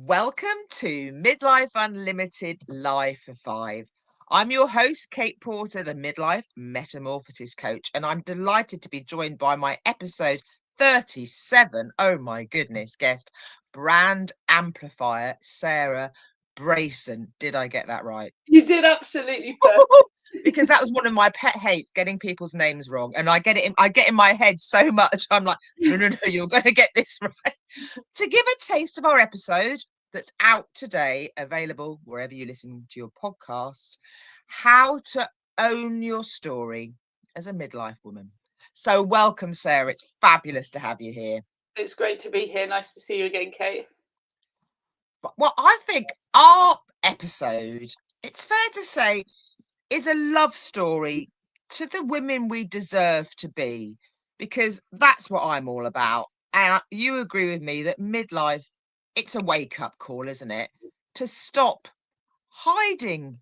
Welcome to Midlife Unlimited Live for Five. I'm your host, Kate Porter, the Midlife Metamorphosis Coach, and I'm delighted to be joined by my episode 37, oh my goodness, guest, Brand Amplifier Sarah Brason. Did I get that right? You did absolutely perfect. Because that was one of my pet hates, getting people's names wrong, and I get in my head so much. I'm like, no, you're going to get this right. To give a taste of our episode that's out today, available wherever you listen to your podcasts, how to own your story as a midlife woman. So welcome, Sarah. It's fabulous to have you here. It's great to be here. Nice to see you again, Kate. Well, I think our episode, it's fair to say, is a love story to the women we deserve to be, because that's what I'm all about. And you agree with me that midlife, it's a wake up call, isn't it? To stop hiding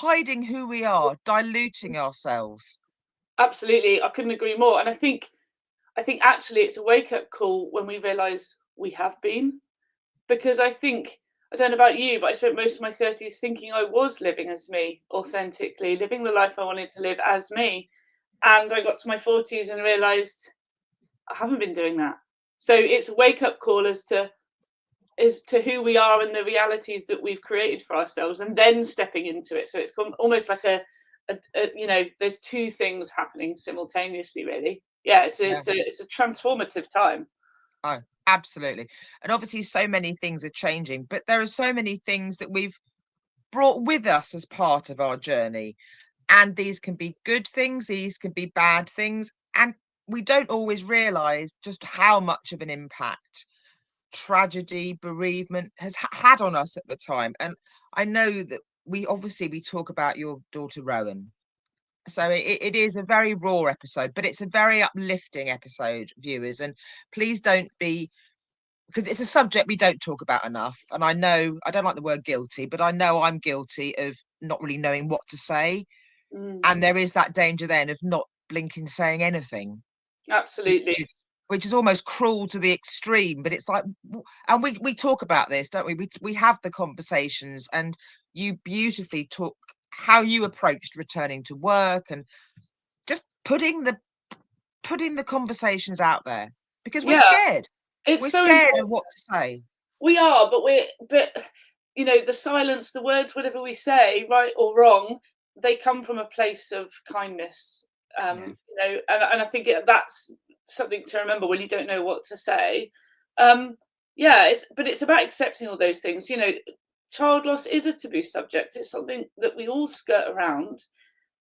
who we are, diluting ourselves. Absolutely, I couldn't agree more. And I think actually it's a wake up call when we realise we have been, because I don't know about you, but I spent most of my 30s thinking I was living as me, authentically, living the life I wanted to live as me. And I got to my 40s and realised I haven't been doing that. So it's a wake up call as to who we are and the realities that we've created for ourselves, and then stepping into it. So it's almost like there's two things happening simultaneously, really. Yeah, Yeah. it's a transformative time. Oh, absolutely. And obviously so many things are changing, but there are so many things that we've brought with us as part of our journey. And these can be good things, these can be bad things. And we don't always realize just how much of an impact tragedy, bereavement has had on us at the time. And I know that we talk about your daughter Rowan. So it is a very raw episode, but it's a very uplifting episode, viewers. And please don't be, because it's a subject we don't talk about enough. And I know I don't like the word guilty, but I know I'm guilty of not really knowing what to say. Mm, And there is that danger then of not blinking saying anything, which absolutely. is which is almost cruel to the extreme. But it's like, and we talk about this, don't we? We have the conversations, and you beautifully talk how you approached returning to work and just putting the conversations out there, because we're Yeah, scared. it's We're so scared of important. what to say. We are, but the silence, the words, whatever we say, right or wrong, they come from a place of kindness. Yeah. And I think that's something to remember when you don't know what to say. Um, yeah, it's about accepting all those things. Child loss is a taboo subject. It's something that we all skirt around,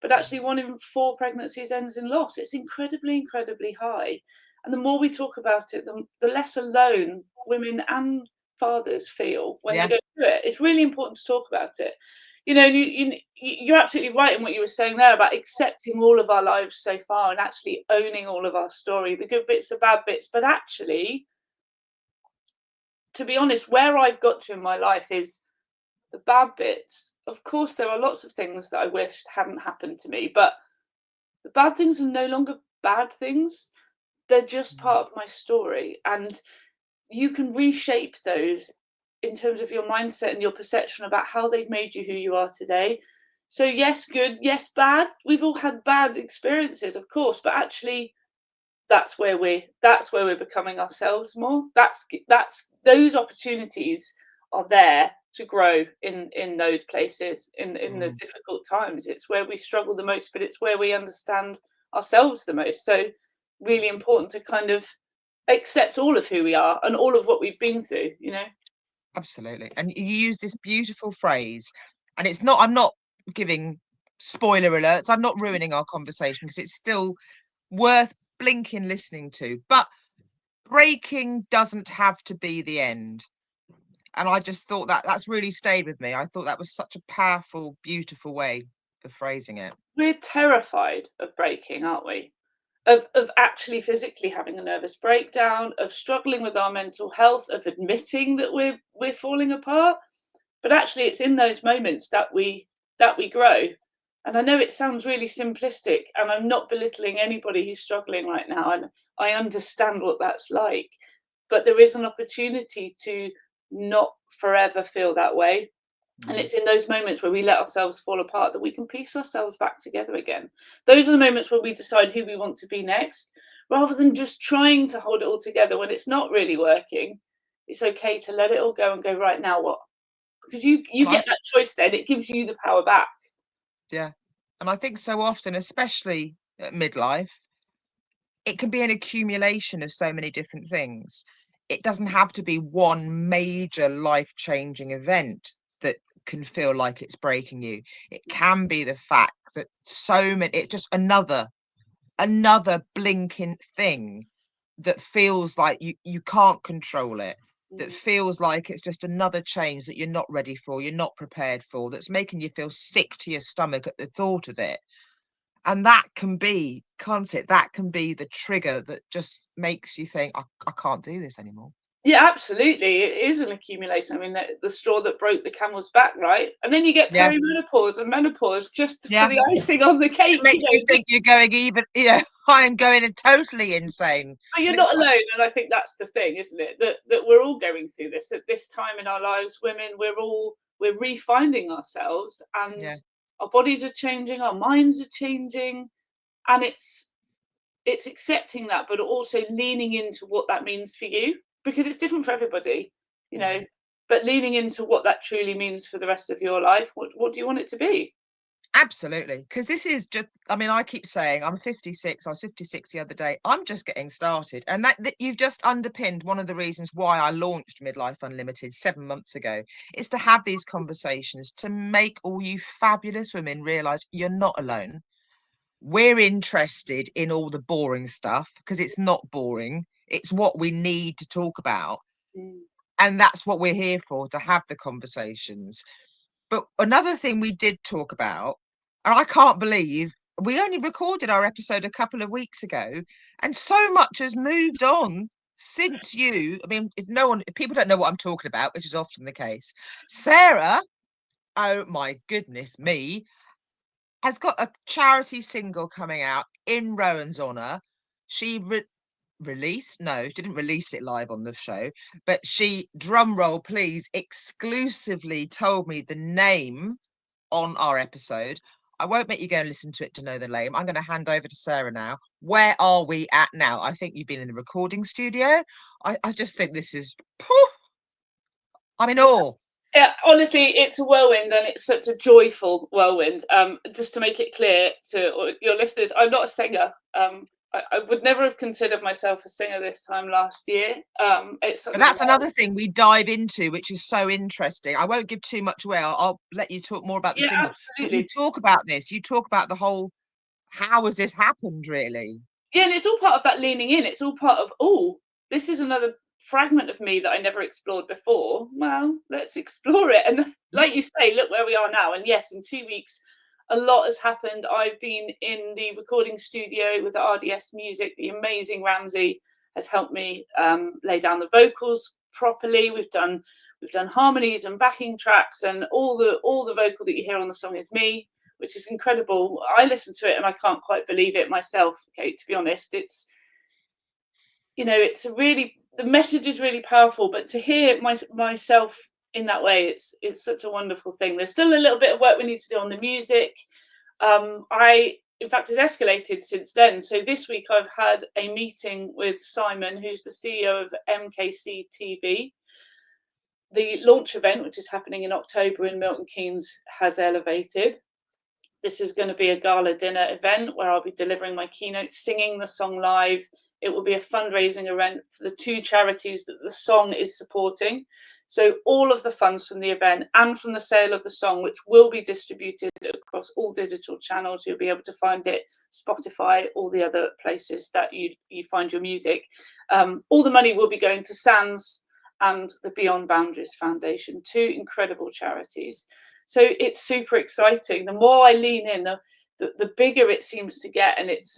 but actually, 1 in 4 pregnancies ends in loss. It's incredibly, incredibly high. And the more we talk about it, the less alone women and fathers feel when they Yeah. go through it. It's really important to talk about it. You're absolutely right in what you were saying there about accepting all of our lives so far and actually owning all of our story, the good bits, the bad bits. But actually, to be honest, where I've got to in my life is the bad bits. Of course, there are lots of things that I wished hadn't happened to me, but the bad things are no longer bad things. They're just Mm. part of my story. And you can reshape those in terms of your mindset and your perception about how they've made you who you are today. So yes, good, yes, bad. We've all had bad experiences, of course, but actually that's where we're becoming ourselves more. That's those opportunities are there to grow in those places, in the Mm. difficult times. It's where we struggle the most, but it's where we understand ourselves the most. So really important to kind of accept all of who we are and all of what we've been through. Absolutely. And you use this beautiful phrase, and it's not, I'm not giving spoiler alerts, I'm not ruining our conversation because it's still worth blinking listening to. But breaking doesn't have to be the end. And I just thought that that's really stayed with me. I thought that was such a powerful, beautiful way of phrasing it. We're terrified of breaking, aren't we? Of actually physically having a nervous breakdown, of struggling with our mental health, of admitting that we're falling apart. But actually, it's in those moments that we grow. And I know it sounds really simplistic, and I'm not belittling anybody who's struggling right now, and I understand what that's like. But there is an opportunity to not forever feel that way. And it's in those moments where we let ourselves fall apart that we can piece ourselves back together again. Those are the moments where we decide who we want to be next, rather than just trying to hold it all together when it's not really working. It's okay to let it all go and go, right, now what? Because you And I get that choice then. It gives you the power back. Yeah. And I think so often, especially at midlife, it can be an accumulation of so many different things. It doesn't have to be one major life-changing event that can feel like it's breaking you. It can be the fact that so many, it's just another blinking thing that feels like you can't control it, that feels like it's just another change that you're not ready for, you're not prepared for, that's making you feel sick to your stomach at the thought of it. And that can be, can't it? That can be the trigger that just makes you think, I can't do this anymore. Yeah, absolutely. It is an accumulation. I mean, the straw that broke the camel's back, right? And then you get Yeah. perimenopause and menopause just for Yeah. the icing on the cake. It makes you think you're going even, I am going totally insane. But you're And it's not like, alone, and I think that's the thing, isn't it? That we're all going through this at this time in our lives. Women, we're refinding ourselves, and yeah, our bodies are changing, our minds are changing, and it's accepting that, but also leaning into what that means for you, because it's different for everybody, you know. But leaning into what that truly means for the rest of your life. What do you want it to be? absolutely. Because this is just, I mean, I keep saying I'm 56. I was 56 the other day. I'm just getting started. And that you've just underpinned one of the reasons why I launched Midlife Unlimited 7 months ago, is to have these conversations, to make all you fabulous women realize you're not alone. We're interested in all the boring stuff because it's not boring. It's what we need to talk about. Mm. And that's what we're here for, to have the conversations. But another thing we did talk about, and I can't believe we only recorded our episode a couple of weeks ago, and so much has moved on since I mean, if people don't know what I'm talking about, which is often the case, Sarah, oh my goodness me, has got a charity single coming out in Rowan's honour. She released, no, she didn't release it live on the show, but she, drum roll please, exclusively told me the name on our episode. I won't make you go and listen to it to know the name. I'm going to hand over to Sarah now. Where are we at now? I think you've been in the recording studio. I just think this is, I'm in awe. Yeah, honestly, it's a whirlwind, and it's such a joyful whirlwind. Just to make it clear to your listeners, I'm not a singer. I would never have considered myself a singer this time last year. It's But something that's that, another thing we dive into, which is so interesting. I won't give too much away. I'll let you talk more about the yeah, single. But you absolutely. talk about this. You talk about the whole, how has this happened, really? Yeah, and it's all part of that leaning in. It's all part of, oh, this is another fragment of me that I never explored before. Well, let's explore it. And like you say, look where we are now. And yes, in 2 weeks, a lot has happened. I've been in the recording studio with the RDS Music. The amazing Ramsey has helped me lay down the vocals properly. We've done harmonies and backing tracks, and all the vocal that you hear on the song is me, which is incredible. I listen to it and I can't quite believe it myself, Kate, to be honest. It's really, the message is really powerful, but to hear myself in that way, it's such a wonderful thing. There's still a little bit of work we need to do on the music. In fact, it's escalated since then. So this week I've had a meeting with Simon, who's the CEO of MKC TV. The launch event, which is happening in October in Milton Keynes, has elevated. This is going to be a gala dinner event where I'll be delivering my keynote, singing the song live. It will be a fundraising event for the two charities that the song is supporting. So all of the funds from the event and from the sale of the song, which will be distributed across all digital channels, you'll be able to find it, Spotify, all the other places that you find your music. All the money will be going to SANS and the Beyond Boundaries Foundation, two incredible charities. So it's super exciting. The more I lean in, the bigger it seems to get, and it's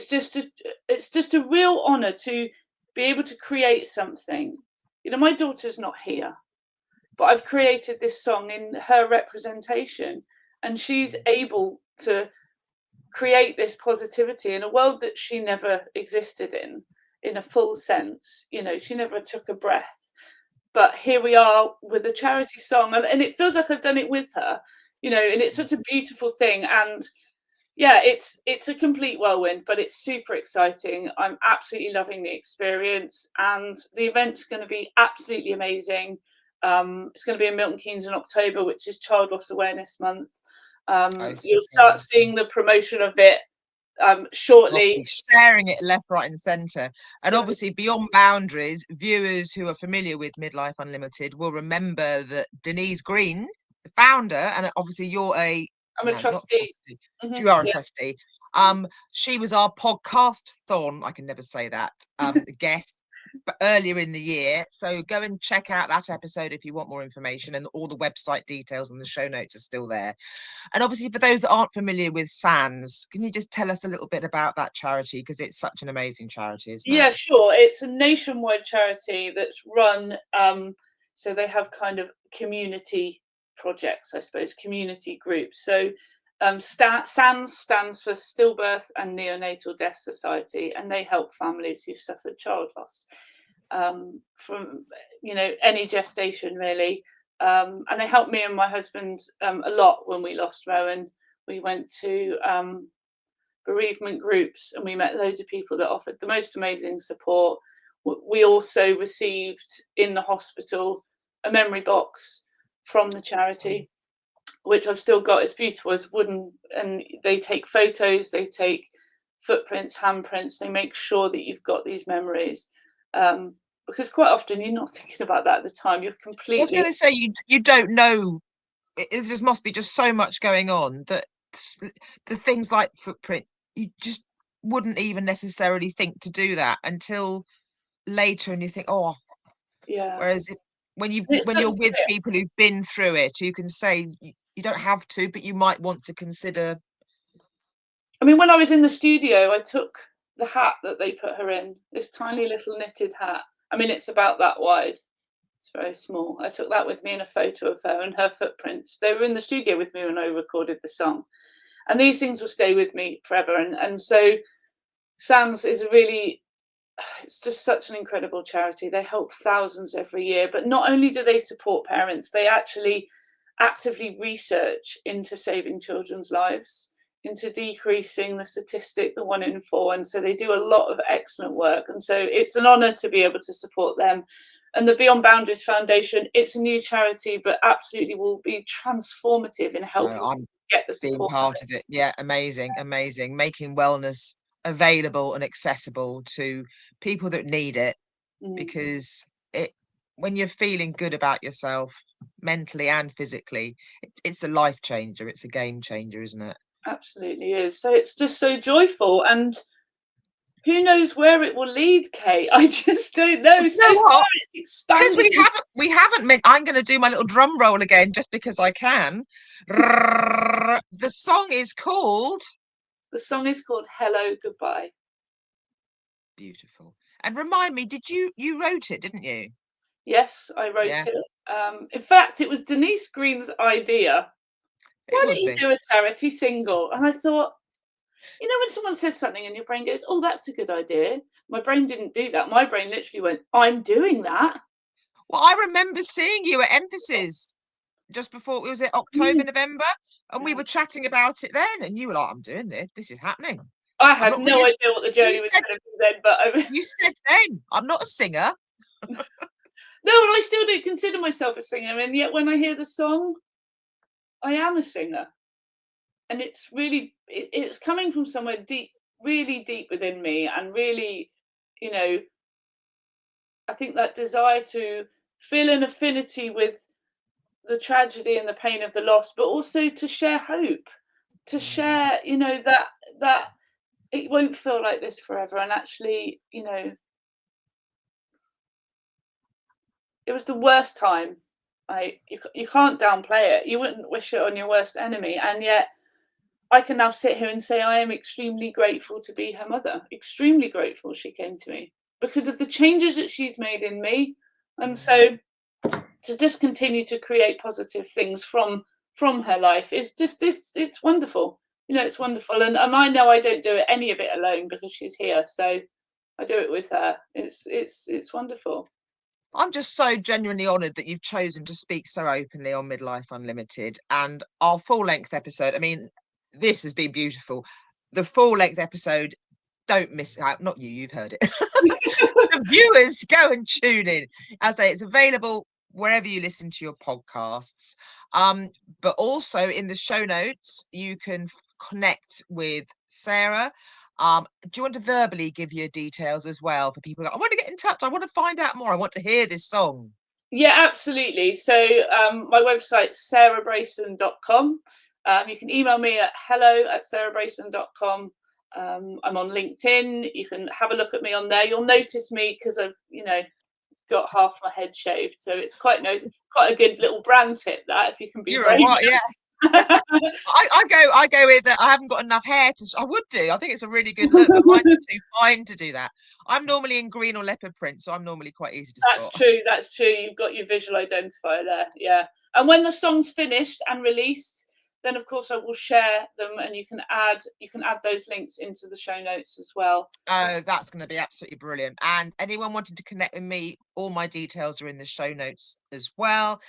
just a real honour to be able to create something. My daughter's not here, but I've created this song in her representation, and she's able to create this positivity in a world that she never existed in a full sense. She never took a breath. but here we are with a charity song, and it feels like I've done it with her, you know, and it's such a beautiful thing. And yeah, it's a complete whirlwind, but it's super exciting. I'm absolutely loving the experience, and the event's going to be absolutely amazing. It's going to be in Milton Keynes in October, which is Child Loss Awareness Month. You'll start seeing the promotion of it shortly. Sharing it left, right, and centre. And obviously, beyond boundaries, viewers who are familiar with Midlife Unlimited will remember that Denise Green, the founder, and obviously you're I'm a trustee. You are a trustee. She was our podcast-thon, I can never say that, guest earlier in the year. So go and check out that episode if you want more information, and all the website details and the show notes are still there. And obviously, for those that aren't familiar with SANS, can you just tell us a little bit about that charity? Because it's such an amazing charity, isn't it? Yeah, sure. It's a nationwide charity that's run, so they have kind of community projects, I suppose, community groups. So SANS stands for Stillbirth and Neonatal Death Society, and they help families who've suffered child loss from, you know, any gestation really. And they helped me and my husband a lot when we lost Rowan. We went to bereavement groups, and we met loads of people that offered the most amazing support. We also received in the hospital a memory box from the charity, which I've still got. It's beautiful. It's wooden, and they take photos, they take footprints, handprints. They make sure that you've got these memories, because quite often you're not thinking about that at the time. You're completely. I was going to say you don't know. It just must be just so much going on that the things like footprint, you just wouldn't even necessarily think to do that until later, and you think, oh, yeah. Whereas when you're with people who've been through it, you can say you don't have to, but you might want to consider. I mean, when I was in the studio, I took the hat that they put her in, this tiny little knitted hat. I mean, it's about that wide. It's very small. I took that with me in a photo of her and her footprints. They were in the studio with me when I recorded the song. And these things will stay with me forever. And so SANS is it's just such an incredible charity. They help thousands every year. But not only do they support parents, they actually actively research into saving children's lives, into decreasing the statistic, the 1 in 4. And so they do a lot of excellent work. And so it's an honour to be able to support them. And the Beyond Boundaries Foundation, it's a new charity, but absolutely will be transformative in helping get the support. Being part of it. Yeah, amazing. Making wellness available and accessible to people that need it, because when you're feeling good about yourself mentally and physically, it's a life changer. It's a game changer, isn't it? Absolutely is. So it's just so joyful, and who knows where it will lead, Kate? I just don't know. So far, it's expanded. Because we haven't. I'm going to do my little drum roll again, just because I can. The song is called. The song is called "Hello Goodbye." Beautiful. And remind me, you wrote it, didn't you? Yes, I wrote it. In fact, it was Denise Green's idea. Why don't you do a charity single? And I thought, you know, when someone says something and your brain goes, oh, that's a good idea. My brain didn't do that. My brain literally went, I'm doing that. Well, I remember seeing you at Emphasis just before, was it October, November? And we were chatting about it then. And you were like, I'm doing this. This is happening. I had no idea what the journey was going to be then. But you said then, I'm not a singer. No, and I still don't consider myself a singer. And yet when I hear the song, I am a singer. And it's really, it's coming from somewhere deep, really deep within me. And really, you know, I think that desire to feel an affinity with the tragedy and the pain of the loss, but also to share hope, to share, you know, that it won't feel like this forever. And actually, you know, it was the worst time. You can't downplay it. You wouldn't wish it on your worst enemy. And yet I can now sit here and say I am extremely grateful to be her mother. Extremely grateful she came to me because of the changes that she's made in me. And so to just continue to create positive things from her life is just it's wonderful. You know, it's wonderful. And I know I don't do any of it alone because she's here. So I do it with her. It's wonderful. I'm just so genuinely honoured that you've chosen to speak so openly on Midlife Unlimited and our full length episode. I mean, this has been beautiful. The full length episode, don't miss out. Not you, you've heard it. The viewers, go and tune in. As I say, it's available wherever you listen to your podcasts. But also in the show notes, you can connect with Sarah. Do you want to verbally give your details as well for people? I want to get in touch. I want to find out more. I want to hear this song. Yeah, absolutely. So my website's sarahbrason.com. You can email me at hello@sarahbrason.com. I'm on LinkedIn. You can have a look at me on there. You'll notice me because I've, got half my head shaved. So it's quite a good little brand tip that, if you can be You're a brave. what? Yeah. I go with I haven't got enough hair to. I would do. I think it's a really good look, but mine's too fine to do that. I'm normally in green or leopard print, so I'm normally quite easy to That's spot. true. That's true. You've got your visual identifier there. Yeah. And when the song's finished and released, then of course I will share them, and you can add those links into the show notes as well. Oh, that's going to be absolutely brilliant. And anyone wanting to connect with me, all my details are in the show notes as well.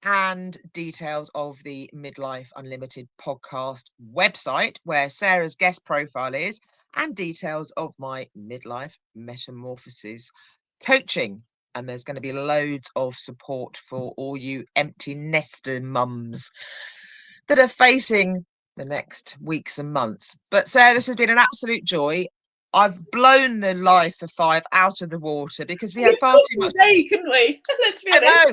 And details of the Midlife Unlimited podcast website, where Sarah's guest profile is, and details of my midlife metamorphosis coaching. And there's going to be loads of support for all you empty nester mums that are facing the next weeks and months. But Sarah, this has been an absolute joy. I've blown the life of five out of the water because we had far too much. Day, couldn't we? Let's be honest. I know,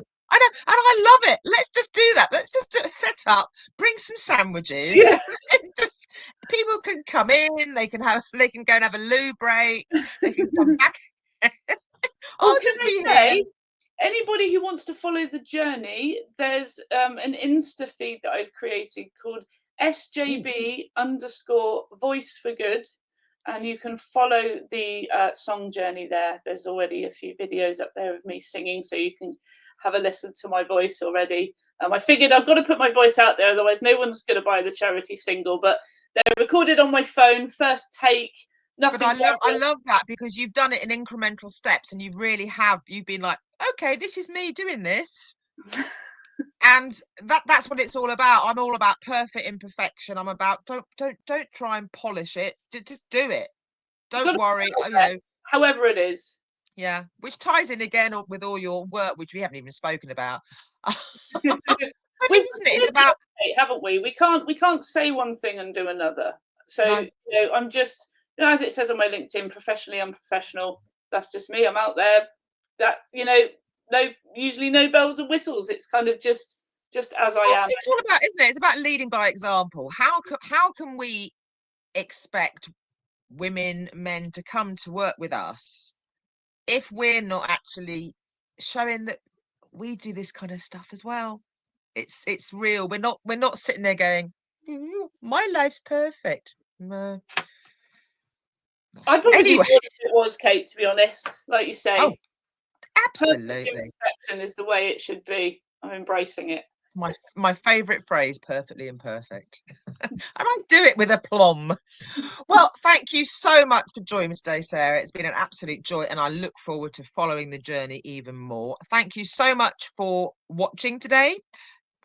and I love it. Let's just do that. Let's just do a setup. Bring some sandwiches. Yeah. Just people can come in. They can go and have a loo break. They can come back. I'll just be here. Anybody who wants to follow the journey, there's an Insta feed that I've created called SJB_voice for good. And you can follow the song journey there. There's already a few videos up there of me singing, so you can have a listen to my voice already. I figured I've got to put my voice out there, otherwise no one's going to buy the charity single. But they're recorded on my phone, first take. Nothing. But I love that because you've done it in incremental steps, and you really have. You've been like, okay, this is me doing this. And that's what it's all about. I'm all about perfect imperfection. I'm about don't try and polish it. Just do it. Don't worry. However it is. Yeah, which ties in again with all your work, which we haven't even spoken about. It's about, haven't we? We can't say one thing and do another. So no. I'm just, as it says on my LinkedIn, professionally unprofessional. That's just me. I'm out there. That usually no bells and whistles. It's kind of just as I am. It's all about, isn't it? It's about leading by example. How can we expect women, men to come to work with us if we're not actually showing that we do this kind of stuff as well? It's real. We're not sitting there going, my life's perfect. No. I'd probably be bored if it was, Kate, to be honest. Like you say. Oh, absolutely. Perfection is the way it should be. I'm embracing it. My favourite phrase, perfectly imperfect. And I do it with aplomb. Well, thank you so much for joining me today, Sarah. It's been an absolute joy, and I look forward to following the journey even more. Thank you so much for watching today.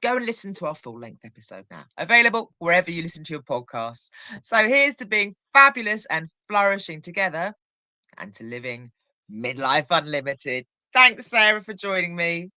Go and listen to our full-length episode now. Available wherever you listen to your podcasts. So here's to being fabulous and flourishing together, and to living Midlife Unlimited. Thanks, Sarah, for joining me.